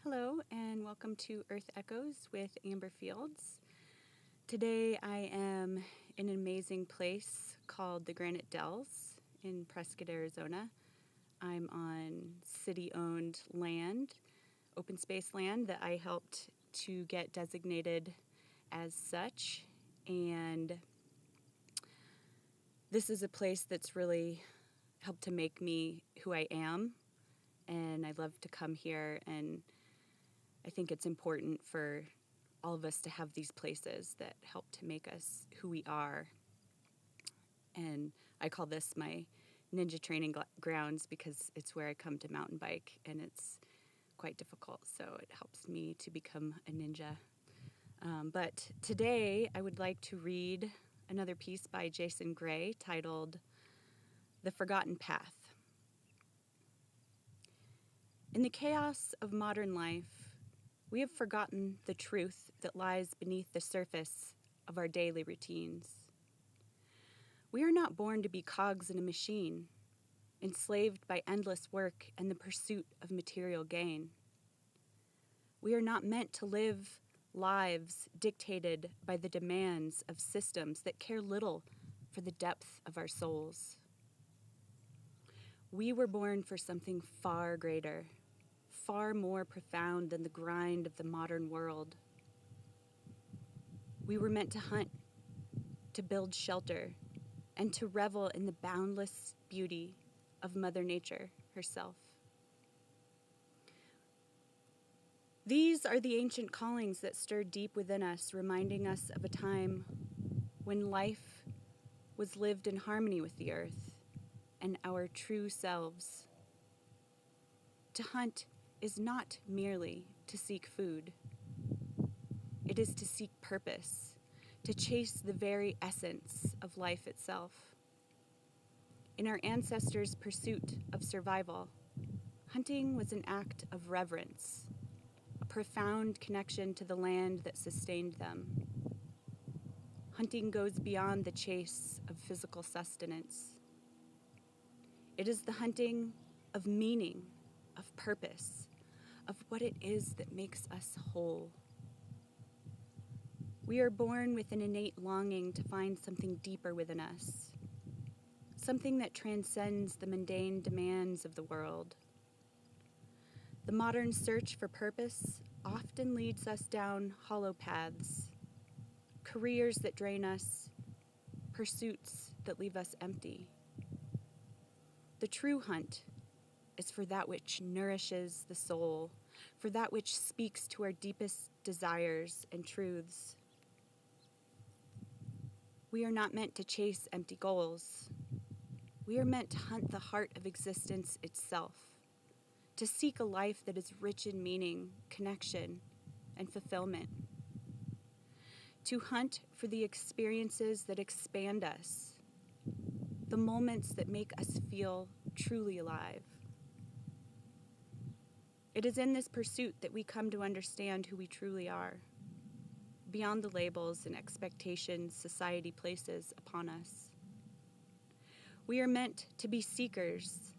Hello, and welcome to Earth Echoes with Amber Fields. Today I am in an amazing place called the Granite Dells in Prescott, Arizona. I'm on city-owned land, open space land that I helped to get designated as such. And this is a place that's really helped to make me who I am. And I love to come here, and I think it's important for all of us to have these places that help to make us who we are. And I call this my ninja training grounds because it's where I come to mountain bike, and it's quite difficult, so it helps me to become a ninja. But today I would like to read another piece by Jason Gray titled The Forgotten Path. In the chaos of modern life, we have forgotten the truth that lies beneath the surface of our daily routines. We are not born to be cogs in a machine, enslaved by endless work and the pursuit of material gain. We are not meant to live lives dictated by the demands of systems that care little for the depth of our souls. We were born for something far greater, far more profound than the grind of the modern world. We were meant to hunt, to build shelter, and to revel in the boundless beauty of Mother Nature herself. These are the ancient callings that stir deep within us, reminding us of a time when life was lived in harmony with the earth and our true selves. To hunt is not merely to seek food. It is to seek purpose, to chase the very essence of life itself. In our ancestors' pursuit of survival, hunting was an act of reverence, a profound connection to the land that sustained them. Hunting goes beyond the chase of physical sustenance. It is the hunting of meaning, of purpose, of what it is that makes us whole. We are born with an innate longing to find something deeper within us, something that transcends the mundane demands of the world. The modern search for purpose often leads us down hollow paths, careers that drain us, pursuits that leave us empty. The true hunt is for that which nourishes the soul, for that which speaks to our deepest desires and truths. We are not meant to chase empty goals. We are meant to hunt the heart of existence itself, to seek a life that is rich in meaning, connection, and fulfillment. To hunt for the experiences that expand us, the moments that make us feel truly alive. It is in this pursuit that we come to understand who we truly are, beyond the labels and expectations society places upon us. We are meant to be seekers,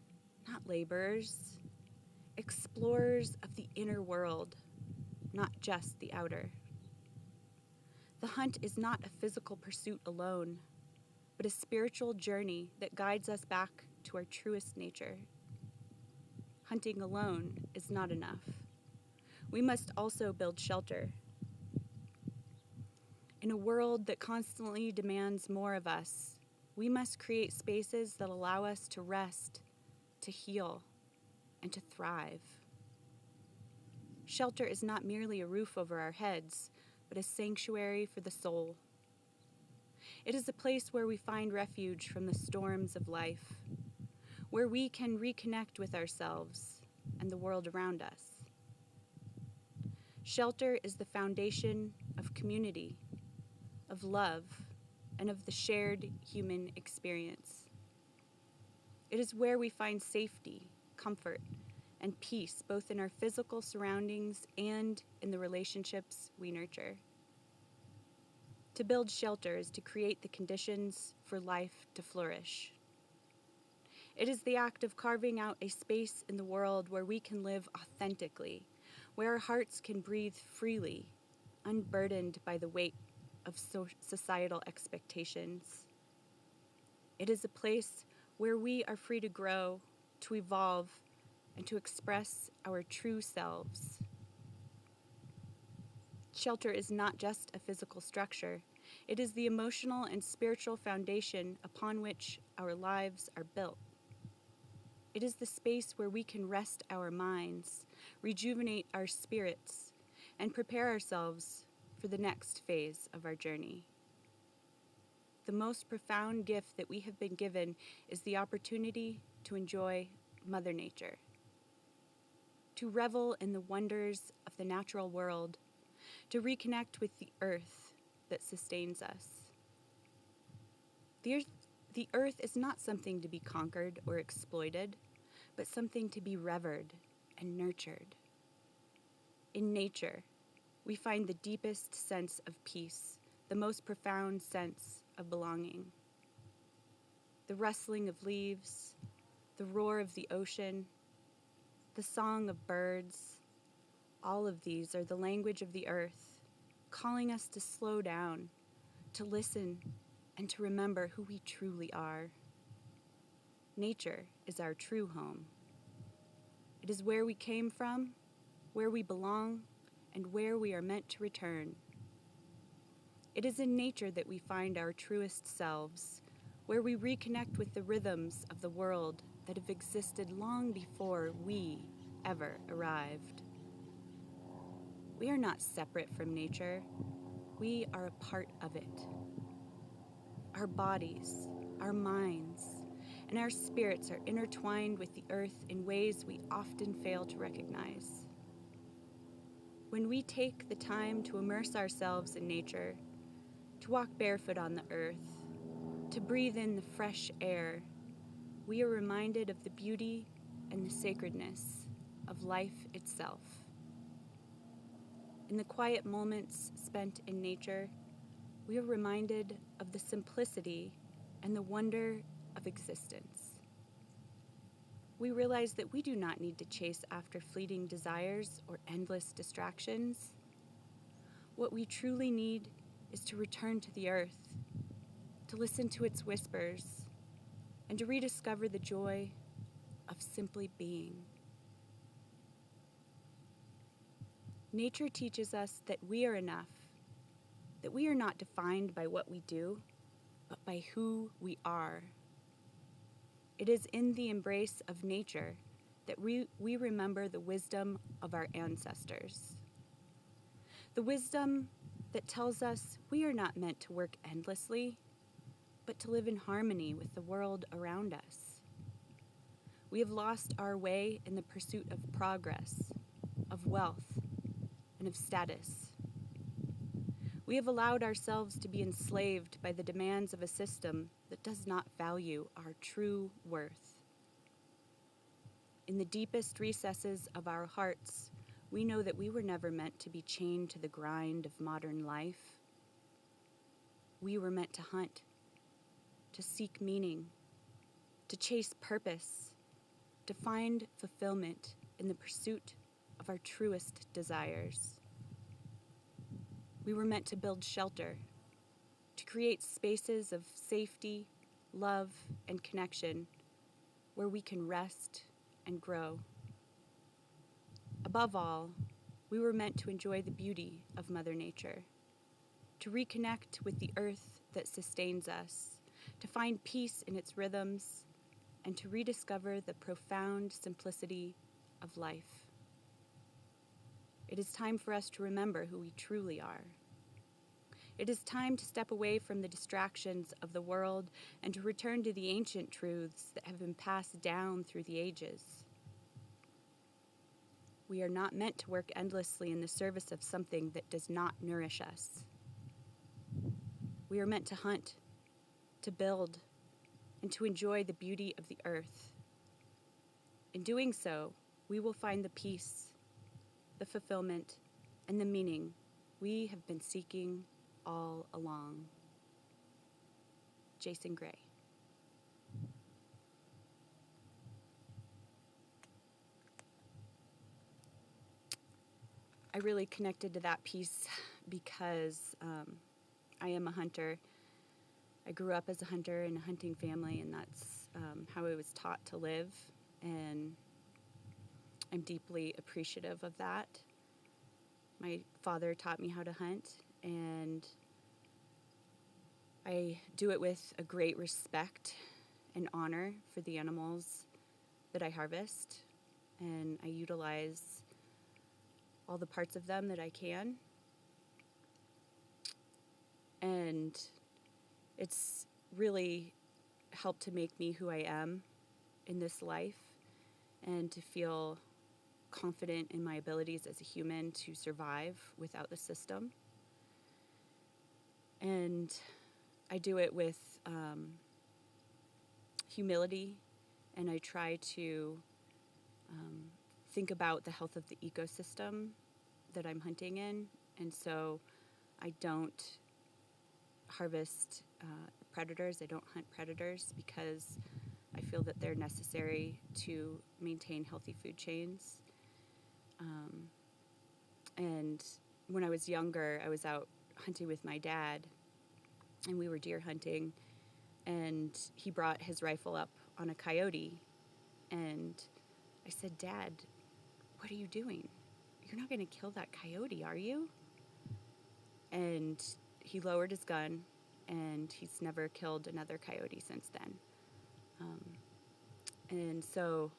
not laborers, explorers of the inner world, not just the outer. The hunt is not a physical pursuit alone, but a spiritual journey that guides us back to our truest nature. Hunting alone is not enough. We must also build shelter. In a world that constantly demands more of us, we must create spaces that allow us to rest, to heal, and to thrive. Shelter is not merely a roof over our heads, but a sanctuary for the soul. It is a place where we find refuge from the storms of life, where we can reconnect with ourselves and the world around us. Shelter is the foundation of community, of love, and of the shared human experience. It is where we find safety, comfort, and peace, both in our physical surroundings and in the relationships we nurture. To build shelter is to create the conditions for life to flourish. It is the act of carving out a space in the world where we can live authentically, where our hearts can breathe freely, unburdened by the weight of societal expectations. It is a place where we are free to grow, to evolve, and to express our true selves. Shelter is not just a physical structure. It is the emotional and spiritual foundation upon which our lives are built. It is the space where we can rest our minds, rejuvenate our spirits, and prepare ourselves for the next phase of our journey. The most profound gift that we have been given is the opportunity to enjoy Mother Nature, to revel in the wonders of the natural world, to reconnect with the earth that sustains us. The earth is not something to be conquered or exploited, but something to be revered and nurtured. In nature, we find the deepest sense of peace, the most profound sense of belonging. The rustling of leaves, the roar of the ocean, the song of birds, all of these are the language of the earth, calling us to slow down, to listen, and to remember who we truly are. Nature is our true home. It is where we came from, where we belong, and where we are meant to return. It is in nature that we find our truest selves, where we reconnect with the rhythms of the world that have existed long before we ever arrived. We are not separate from nature. We are a part of it. Our bodies, our minds, and our spirits are intertwined with the earth in ways we often fail to recognize. When we take the time to immerse ourselves in nature, to walk barefoot on the earth, to breathe in the fresh air, we are reminded of the beauty and the sacredness of life itself. In the quiet moments spent in nature, we are reminded of the simplicity and the wonder of existence. We realize that we do not need to chase after fleeting desires or endless distractions. What we truly need is to return to the earth, to listen to its whispers, and to rediscover the joy of simply being. Nature teaches us that we are enough, that we are not defined by what we do, but by who we are. It is in the embrace of nature that we remember the wisdom of our ancestors. The wisdom that tells us we are not meant to work endlessly, but to live in harmony with the world around us. We have lost our way in the pursuit of progress, of wealth, and of status. We have allowed ourselves to be enslaved by the demands of a system that does not value our true worth. In the deepest recesses of our hearts, we know that we were never meant to be chained to the grind of modern life. We were meant to hunt, to seek meaning, to chase purpose, to find fulfillment in the pursuit of our truest desires. We were meant to build shelter, to create spaces of safety, love, and connection where we can rest and grow. Above all, we were meant to enjoy the beauty of Mother Nature, to reconnect with the earth that sustains us, to find peace in its rhythms, and to rediscover the profound simplicity of life. It is time for us to remember who we truly are. It is time to step away from the distractions of the world and to return to the ancient truths that have been passed down through the ages. We are not meant to work endlessly in the service of something that does not nourish us. We are meant to hunt, to build, and to enjoy the beauty of the earth. In doing so, we will find the peace, the fulfillment, and the meaning we have been seeking all along. Jason Gray. I really connected to that piece because I am a hunter. I grew up as a hunter in a hunting family, and that's how I was taught to live. And I'm deeply appreciative of that. My father taught me how to hunt, and I do it with a great respect and honor for the animals that I harvest, and I utilize all the parts of them that I can. And it's really helped to make me who I am in this life and to feel confident in my abilities as a human to survive without the system. And I do it with humility, and I try to think about the health of the ecosystem that I'm hunting in. And so I don't harvest predators. I don't hunt predators because I feel that they're necessary to maintain healthy food chains. And when I was younger, I was out hunting with my dad, and we were deer hunting, and he brought his rifle up on a coyote, and I said, "Dad, what are you doing? You're not going to kill that coyote, are you?" And he lowered his gun, and he's never killed another coyote since then. And so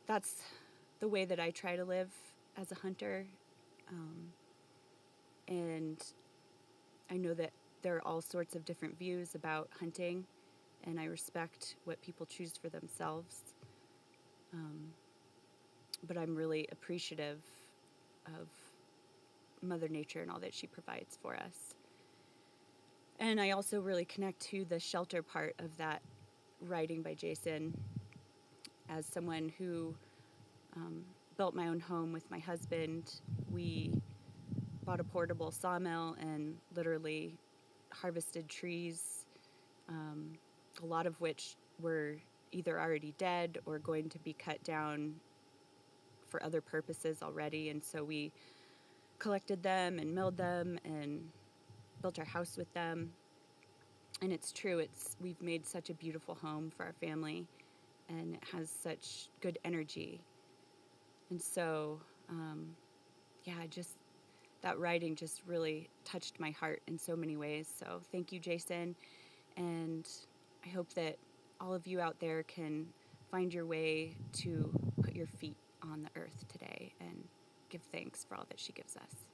that's the way that I try to live as a hunter. And I know that there are all sorts of different views about hunting, and I respect what people choose for themselves. But I'm really appreciative of Mother Nature and all that she provides for us. And I also really connect to the shelter part of that writing by Jason. As someone who built my own home with my husband, we bought a portable sawmill and literally harvested trees, a lot of which were either already dead or going to be cut down for other purposes already. And so we collected them and milled them and built our house with them. And it's true, we've made such a beautiful home for our family, and it has such good energy. And so, that writing just really touched my heart in so many ways. So thank you, Jason. And I hope that all of you out there can find your way to put your feet on the earth today and give thanks for all that she gives us.